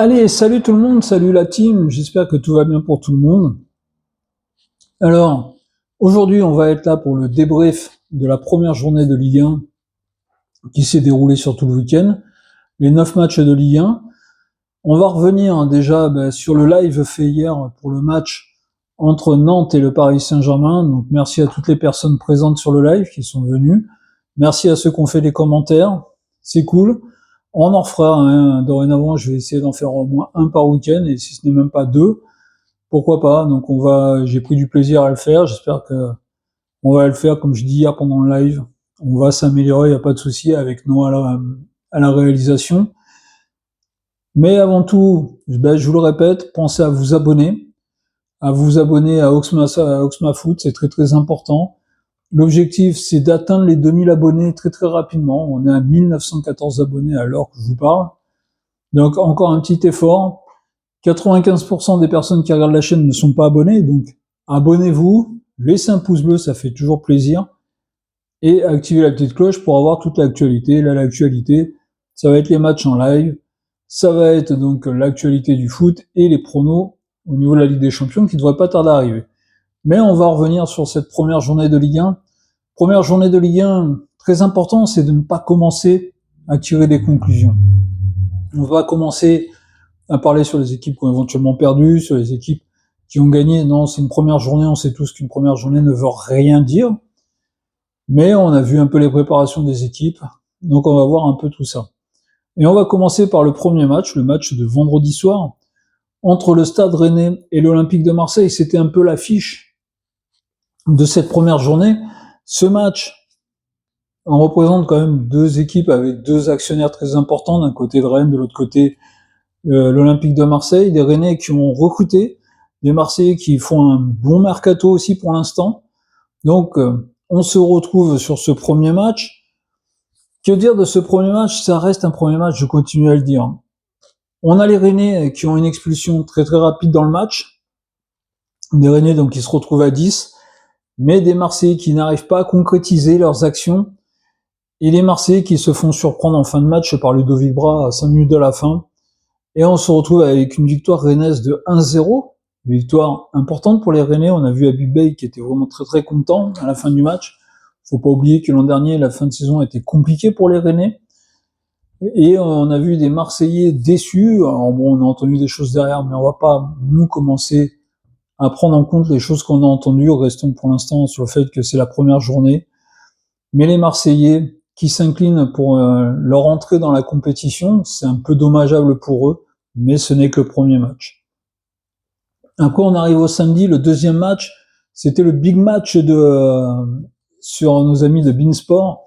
Allez, salut tout le monde, salut la team, j'espère que tout va bien pour tout le monde. Alors, aujourd'hui on va être là pour le débrief de la première journée de Ligue 1 qui s'est déroulée sur tout le week-end, les 9 matchs de Ligue 1. On va revenir déjà sur le live fait hier pour le match entre Nantes et le Paris Saint-Germain, donc merci à toutes les personnes présentes sur le live qui sont venues, merci à ceux qui ont fait des commentaires, c'est cool. On en refera, hein. Dorénavant, je vais essayer d'en faire au moins un par week-end, et si ce n'est même pas deux, pourquoi pas. Donc j'ai pris du plaisir à le faire, j'espère que on va le faire, comme je dis hier pendant le live. On va s'améliorer, il n'y a pas de souci, avec Noah à la réalisation. Mais avant tout, je vous le répète, pensez à vous abonner à Oxma Foot, c'est très très important. L'objectif, c'est d'atteindre les 2000 abonnés très très rapidement. On est à 1914 abonnés à l'heure que je vous parle. Donc encore un petit effort. 95% des personnes qui regardent la chaîne ne sont pas abonnées, donc abonnez-vous, laissez un pouce bleu, ça fait toujours plaisir, et activez la petite cloche pour avoir toute l'actualité. Là, l'actualité, ça va être les matchs en live, ça va être donc l'actualité du foot et les pronos au niveau de la Ligue des Champions qui ne devraient pas tarder à arriver. Mais on va revenir sur cette première journée de Ligue 1. Première journée de Ligue 1, très important, c'est de ne pas commencer à tirer des conclusions. On va commencer à parler sur les équipes qui ont éventuellement perdu, sur les équipes qui ont gagné. Non, c'est une première journée, on sait tous qu'une première journée ne veut rien dire. Mais on a vu un peu les préparations des équipes, donc on va voir un peu tout ça. Et on va commencer par le premier match, le match de vendredi soir, entre le Stade Rennais et l'Olympique de Marseille. C'était un peu l'affiche de cette première journée. Ce match, on représente quand même deux équipes avec deux actionnaires très importants, d'un côté de Rennes, de l'autre côté l'Olympique de Marseille, des Rennais qui ont recruté, des Marseillais qui font un bon mercato aussi pour l'instant. Donc, on se retrouve sur ce premier match. Que dire de ce premier match? Ça reste un premier match, je continue à le dire. On a les Rennais qui ont une expulsion très très rapide dans le match. Des Rennais donc qui se retrouvent à 10, mais des Marseillais qui n'arrivent pas à concrétiser leurs actions, et les Marseillais qui se font surprendre en fin de match par Ludovic Bras à 5 minutes de la fin. Et on se retrouve avec une victoire rennaise de 1-0, une victoire importante pour les Rennais. On a vu Habib Beye qui était vraiment très très content à la fin du match. Faut pas oublier que l'an dernier, la fin de saison était compliquée pour les Rennais. Et on a vu des Marseillais déçus. Alors bon, on a entendu des choses derrière, mais on va pas, nous, commencer à prendre en compte les choses qu'on a entendues. Restons pour l'instant sur le fait que c'est la première journée. Mais les Marseillais qui s'inclinent pour leur entrée dans la compétition, c'est un peu dommageable pour eux, mais ce n'est que le premier match. Après, on arrive au samedi, le deuxième match, c'était le big match sur nos amis de Beansport,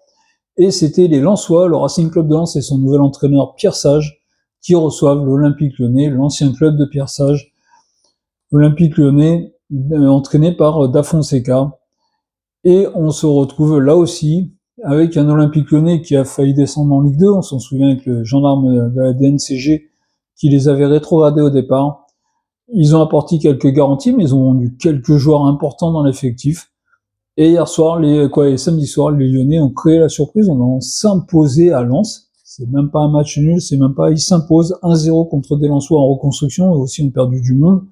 et c'était les Lensois, le Racing Club de Lens et son nouvel entraîneur Pierre Sage, qui reçoivent l'Olympique Lyonnais, l'ancien club de Pierre Sage. L'Olympique Lyonnais, entraîné par Da Fonseca. Et on se retrouve là aussi avec un Olympique Lyonnais qui a failli descendre en Ligue 2. On s'en souvient avec le gendarme de la DNCG qui les avait rétrogradés au départ. Ils ont apporté quelques garanties, mais ils ont vendu quelques joueurs importants dans l'effectif. Et hier soir, samedi soir, les Lyonnais ont créé la surprise. On a s'imposé à Lens. C'est même pas un match nul, ils s'imposent 1-0 contre des Lensois en reconstruction, et aussi ont perdu du monde.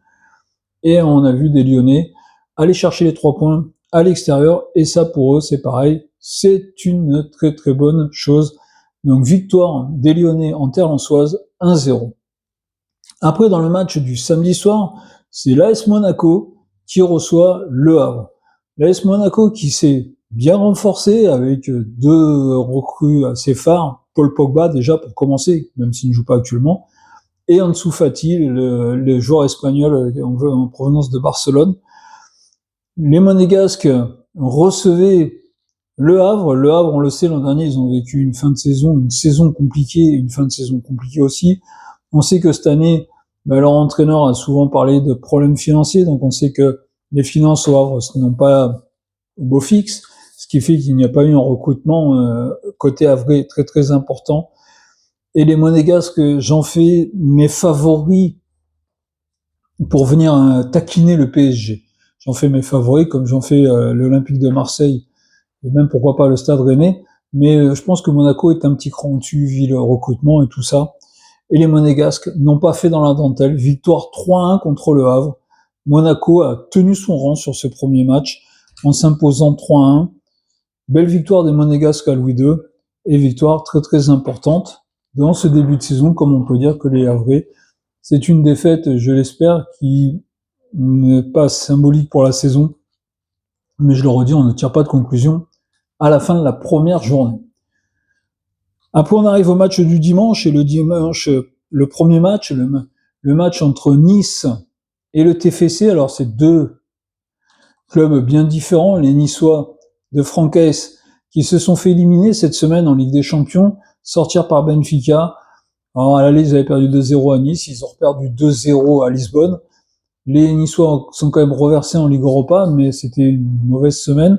Et on a vu des Lyonnais aller chercher les 3 points à l'extérieur, et ça pour eux c'est pareil, c'est une très très bonne chose. Donc victoire des Lyonnais en terre lensoise, 1-0. Après, dans le match du samedi soir, c'est l'AS Monaco qui reçoit Le Havre. L'AS Monaco qui s'est bien renforcé avec deux recrues assez phares, Paul Pogba déjà pour commencer, même s'il ne joue pas actuellement, et Ansu Fati, le joueur espagnol en provenance de Barcelone. Les Monégasques recevaient Le Havre. Le Havre, on le sait, l'an dernier, ils ont vécu une saison compliquée, une fin de saison compliquée aussi. On sait que cette année, leur entraîneur a souvent parlé de problèmes financiers, donc on sait que les finances au Havre ce n'ont pas au beau fixe, ce qui fait qu'il n'y a pas eu un recrutement côté havrais très très important. Et les Monégasques, j'en fais mes favoris pour venir taquiner le PSG. J'en fais mes favoris, comme j'en fais l'Olympique de Marseille, et même pourquoi pas le Stade Rennais, mais je pense que Monaco est un petit cran au-dessus, vu le recrutement et tout ça. Et les Monégasques n'ont pas fait dans la dentelle. Victoire 3-1 contre le Havre. Monaco a tenu son rang sur ce premier match en s'imposant 3-1. Belle victoire des Monégasques à Louis II et victoire très très importante dans ce début de saison, comme on peut dire que les Havrais. C'est une défaite, je l'espère, qui n'est pas symbolique pour la saison, mais je le redis, on ne tire pas de conclusion à la fin de la première journée. Après, on arrive au match du dimanche, et le dimanche, le premier match, le match entre Nice et le TFC. Alors, c'est deux clubs bien différents, les Niçois de Francaise, qui se sont fait éliminer cette semaine en Ligue des Champions, sortir par Benfica. Alors, à l'aller, ils avaient perdu 2-0 à Nice, ils ont perdu 2-0 à Lisbonne. Les Niçois sont quand même reversés en Ligue Europa, mais c'était une mauvaise semaine.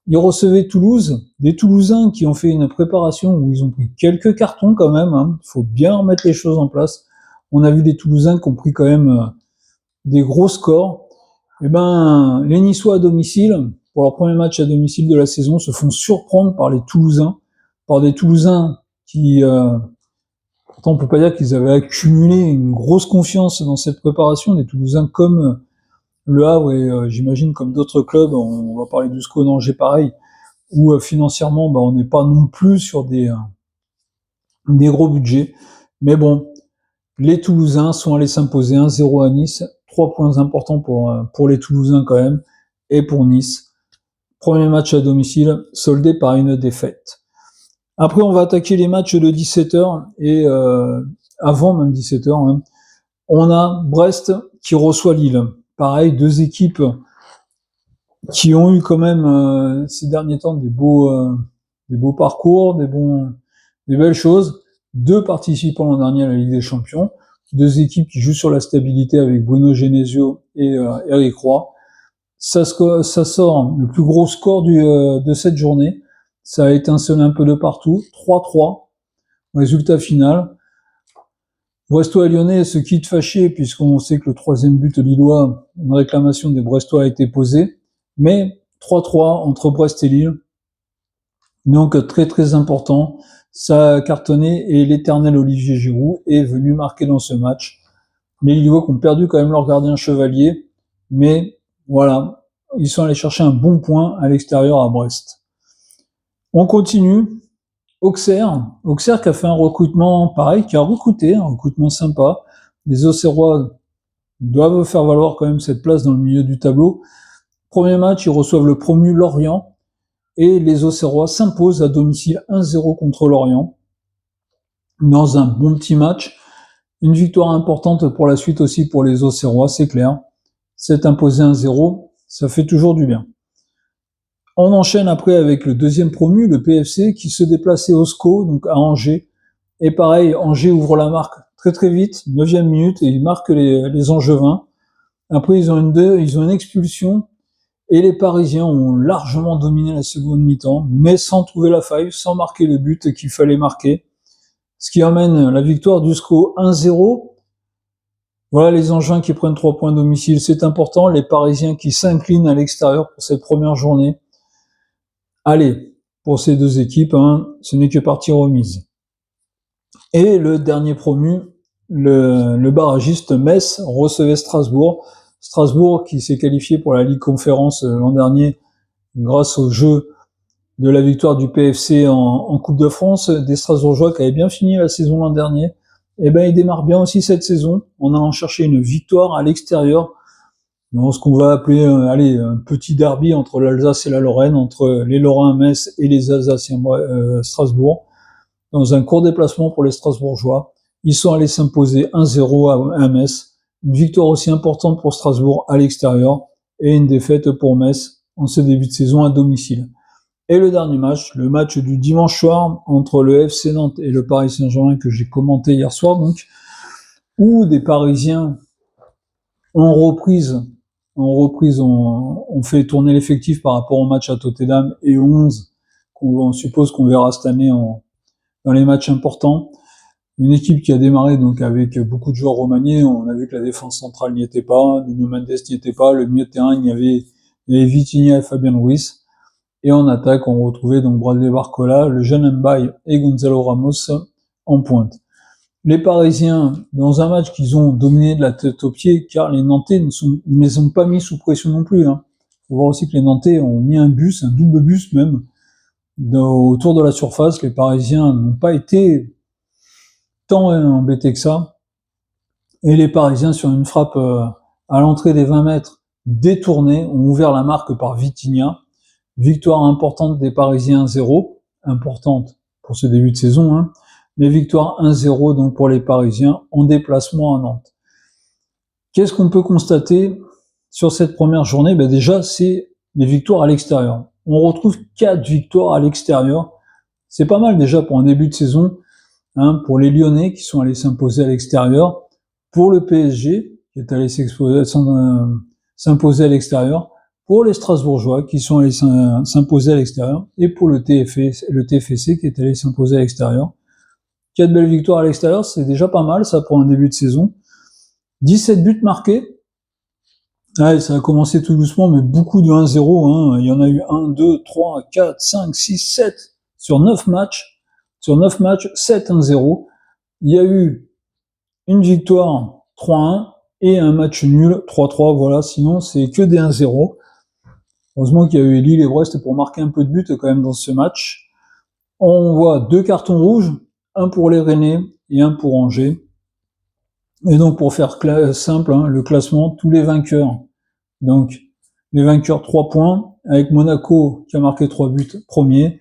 Ils recevaient Toulouse, des Toulousains qui ont fait une préparation où ils ont pris quelques cartons quand même. Il faut bien remettre les choses en place. On a vu des Toulousains qui ont pris quand même des gros scores. Et ben, les Niçois à domicile, pour leur premier match à domicile de la saison, se font surprendre par les Toulousains, par des Toulousains qui, pourtant on peut pas dire qu'ils avaient accumulé une grosse confiance dans cette préparation, des Toulousains comme le Havre et j'imagine comme d'autres clubs, on va parler du SCO d'Angers pareil, où financièrement on n'est pas non plus sur des gros budgets. Mais bon, les Toulousains sont allés s'imposer 1-0 à Nice, 3 points importants pour les Toulousains quand même, et pour Nice. Premier match à domicile, soldé par une défaite. Après, on va attaquer les matchs de 17h, et avant même 17h, hein, on a Brest qui reçoit Lille. Pareil, deux équipes qui ont eu quand même ces derniers temps des beaux parcours, des belles choses. Deux participants l'an dernier à la Ligue des Champions, deux équipes qui jouent sur la stabilité avec Bruno Genesio et Eric Roy. Ça sort le plus gros score de cette journée. Ça a étincelé un peu de partout, 3-3. Résultat final. Brestois et Lyonnais se quittent fâchés puisqu'on sait que le troisième but lillois, une réclamation des Brestois a été posée. Mais 3-3 entre Brest et Lille. Donc très très important. Ça a cartonné et l'éternel Olivier Giroud est venu marquer dans ce match. Les Lillois qui ont perdu quand même leur gardien Chevalier. Mais voilà, ils sont allés chercher un bon point à l'extérieur à Brest. On continue. Auxerre qui a fait un recrutement pareil, qui a recruté, un recrutement sympa. Les Auxerrois doivent faire valoir quand même cette place dans le milieu du tableau. Premier match, ils reçoivent le promu Lorient, et les Auxerrois s'imposent à domicile 1-0 contre Lorient, dans un bon petit match. Une victoire importante pour la suite aussi pour les Auxerrois, c'est clair. C'est imposé 1-0, ça fait toujours du bien. On enchaîne après avec le deuxième promu, le PFC, qui se déplaçait au SCO, donc à Angers. Et pareil, Angers ouvre la marque très très vite, 9e minute, et ils marquent les Angevins. Après, ils ont une expulsion, et les Parisiens ont largement dominé la seconde mi-temps, mais sans trouver la faille, sans marquer le but qu'il fallait marquer. Ce qui amène la victoire du SCO 1-0. Voilà les Angevins qui prennent 3 points à domicile, c'est important. Les Parisiens qui s'inclinent à l'extérieur pour cette première journée. Allez, pour ces deux équipes, ce n'est que partie remise. Et le dernier promu, le barragiste Metz, recevait Strasbourg. Strasbourg qui s'est qualifié pour la Ligue Conférence l'an dernier grâce au jeu de la victoire du PFC en Coupe de France, des Strasbourgeois qui avaient bien fini la saison l'an dernier. Et ben, ils démarrent bien aussi cette saison en allant chercher une victoire à l'extérieur dans ce qu'on va appeler un petit derby entre l'Alsace et la Lorraine, entre les Lorrains Metz et les Alsaciens Strasbourg, dans un court déplacement pour les Strasbourgeois. Ils sont allés s'imposer 1-0 à Metz, une victoire aussi importante pour Strasbourg à l'extérieur, et une défaite pour Metz en ce début de saison à domicile. Et le dernier match, le match du dimanche soir entre le FC Nantes et le Paris Saint-Germain que j'ai commenté hier soir, donc, où des Parisiens ont fait tourner l'effectif par rapport au match à Tottenham et 11 qu'on suppose qu'on verra cette année dans les matchs importants. Une équipe qui a démarré donc avec beaucoup de joueurs remaniés. On a vu que la défense centrale n'y était pas, Nuno Mendes n'y était pas, le milieu de terrain il y avait Vitinha et Fabien Ruiz. Et en attaque, on retrouvait donc Bradley Barcola, le jeune Mbaye et Gonzalo Ramos en pointe. Les Parisiens, dans un match qu'ils ont dominé de la tête aux pieds, car les Nantais ne les ont pas mis sous pression non plus. Hein. Faut voir aussi que les Nantais ont mis un double bus même, autour de la surface. Les Parisiens n'ont pas été tant embêtés que ça. Et les Parisiens, sur une frappe à l'entrée des 20 mètres détournée, ont ouvert la marque par Vitinha. Victoire importante des Parisiens 1-0, importante pour ce début de saison, hein. Mais victoire 1-0 donc pour les Parisiens en déplacement à Nantes. Qu'est-ce qu'on peut constater sur cette première journée? Ben déjà, c'est les victoires à l'extérieur. On retrouve 4 victoires à l'extérieur. C'est pas mal déjà pour un début de saison, hein, pour les Lyonnais qui sont allés s'imposer à l'extérieur, pour le PSG qui est allé s'imposer à l'extérieur, pour les Strasbourgeois qui sont allés s'imposer à l'extérieur, et pour le TFC qui est allé s'imposer à l'extérieur. 4 belles victoires à l'extérieur, c'est déjà pas mal ça pour un début de saison. 17 buts marqués. Ouais, ça a commencé tout doucement, mais beaucoup de 1-0. Hein. Il y en a eu 1, 2, 3, 4, 5, 6, 7 sur 9 matchs. Sur 9 matchs, 7-1-0. Il y a eu une victoire 3-1 et un match nul 3-3. Voilà, sinon c'est que des 1-0. Heureusement qu'il y a eu Lille et Brest pour marquer un peu de buts quand même dans ce match. On voit 2 cartons rouges, un pour les Rennais et un pour Angers. Et donc pour faire simple, hein, le classement, tous les vainqueurs. Donc les vainqueurs 3 points, avec Monaco qui a marqué 3 buts premier,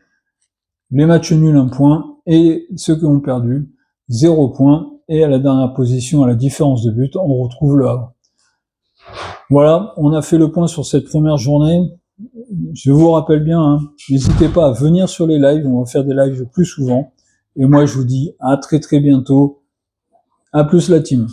les matchs nuls 1 point, et ceux qui ont perdu 0 point, et à la dernière position, à la différence de but, on retrouve le Havre. Voilà, on a fait le point sur cette première journée. Je vous rappelle bien, hein, n'hésitez pas à venir sur les lives, on va faire des lives plus souvent. Et moi, je vous dis à très très bientôt. À plus la team.